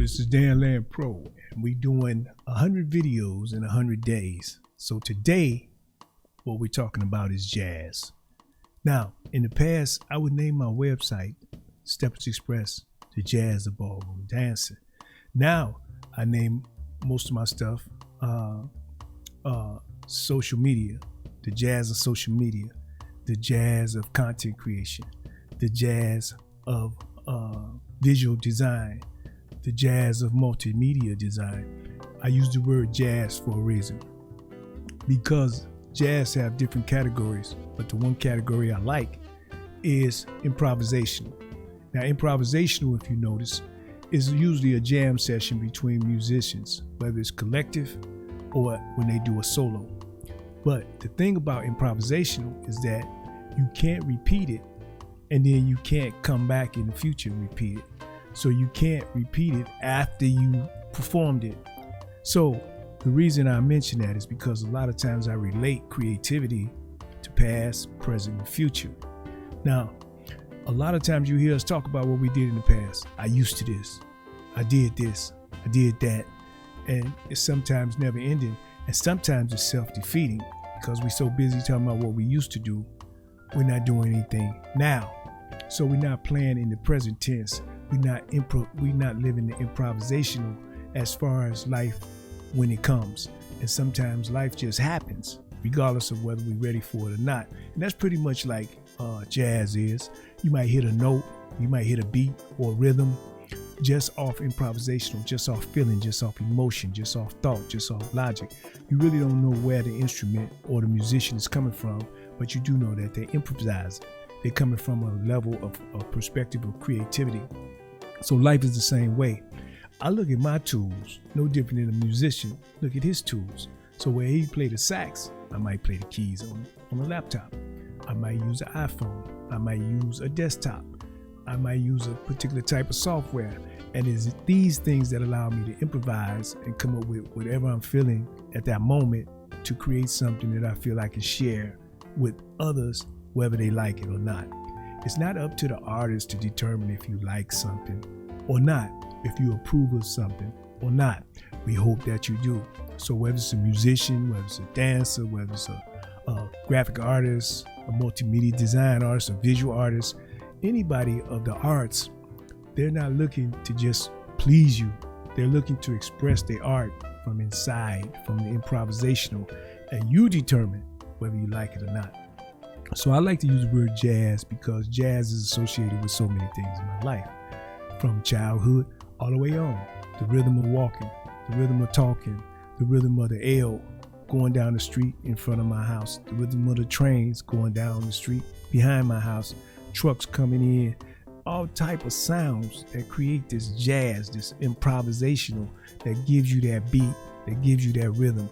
this is Dan Land Pro, and we doing 100 videos in 100 days. So today, what we're talking about is jazz. Now, in the past, I would name my website, Steppers Express, the Jazz of Ballroom Dancing. Now, I name most of my stuff social media, the jazz of social media, the jazz of content creation, the jazz of visual design, the jazz of multimedia design. I use the word jazz for a reason, because jazz have different categories, but the one category I like is improvisational. Now, improvisational, if you notice, is usually a jam session between musicians, whether it's collective or when they do a solo. But the thing about improvisational is that you can't repeat it, and then you can't come back in the future and repeat it. So you can't repeat it after you performed it. So the reason I mention that is because a lot of times I relate creativity to past, present, and future. Now, a lot of times you hear us talk about what we did in the past. I used to this, I did that. And it's sometimes never ending. And sometimes it's self-defeating because we're so busy talking about what we used to do, we're not doing anything now. So we're not playing in the present tense. We're not living the improvisational as far as life when it comes. And sometimes life just happens, regardless of whether we're ready for it or not. And that's pretty much like jazz is. You might hit a note, you might hit a beat or rhythm just off improvisational, just off feeling, just off emotion, just off thought, just off logic. You really don't know where the instrument or the musician is coming from, but you do know that they're improvising. They're coming from a level of perspective of creativity. So life is the same way. I look at my tools, no different than a musician. Look at his tools. So where he played the sax, I might play the keys on a laptop. I might use an iPhone. I might use a desktop. I might use a particular type of software. And it's these things that allow me to improvise and come up with whatever I'm feeling at that moment to create something that I feel I can share with others, whether they like it or not. It's not up to the artist to determine if you like something or not, if you approve of something or not. We hope that you do. So whether it's a musician, whether it's a dancer, whether it's a graphic artist, a multimedia design artist, a visual artist, anybody of the arts, they're not looking to just please you. They're looking to express their art from inside, from the improvisational, and you determine whether you like it or not. So I like to use the word jazz because jazz is associated with so many things in my life, from childhood all the way on. The rhythm of walking, the rhythm of talking, the rhythm of the L going down the street in front of my house, the rhythm of the trains going down the street behind my house, trucks coming in, all type of sounds that create this jazz, this improvisational, that gives you that beat, that gives you that rhythm.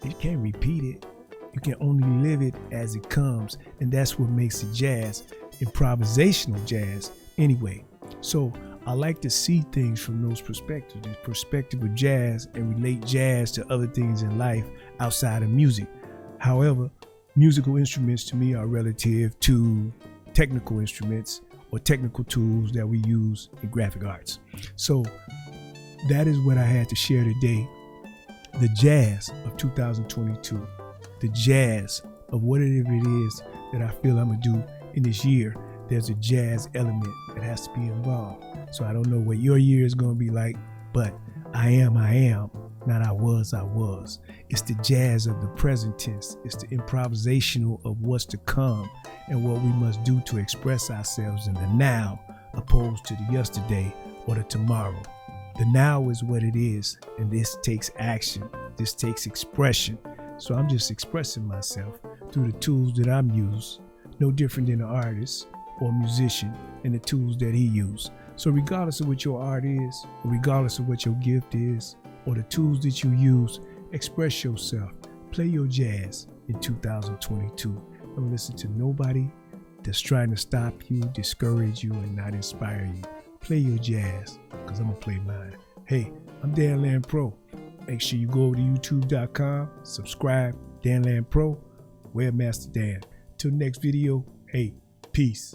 You can't repeat it. You can only live it as it comes, and that's what makes it jazz, improvisational jazz anyway. So I like to see things from those perspectives, the perspective of jazz, and relate jazz to other things in life outside of music. However, musical instruments to me are relative to technical instruments or technical tools that we use in graphic arts. So that is what I had to share today. The jazz of 2022, the jazz of whatever it is that I feel I'm gonna do in this year. There's a jazz element that has to be involved. So I don't know what your year is gonna be like, but I am, not I was. It's the jazz of the present tense. It's the improvisational of what's to come and what we must do to express ourselves in the now, opposed to the yesterday or the tomorrow. The now is what it is, and this takes action. This takes expression. So I'm just expressing myself through the tools that I'm using, no different than an artist or musician and the tools that he used. So regardless of what your art is, or regardless of what your gift is, or the tools that you use, express yourself. Play your jazz in 2022. Don't listen to nobody that's trying to stop you, discourage you, and not inspire you. Play your jazz, because I'm going to play mine. Hey, I'm Dan Land Pro. Make sure you go over to youtube.com, subscribe, Dan Land Pro, Webmaster Dan. Till next video, hey, peace.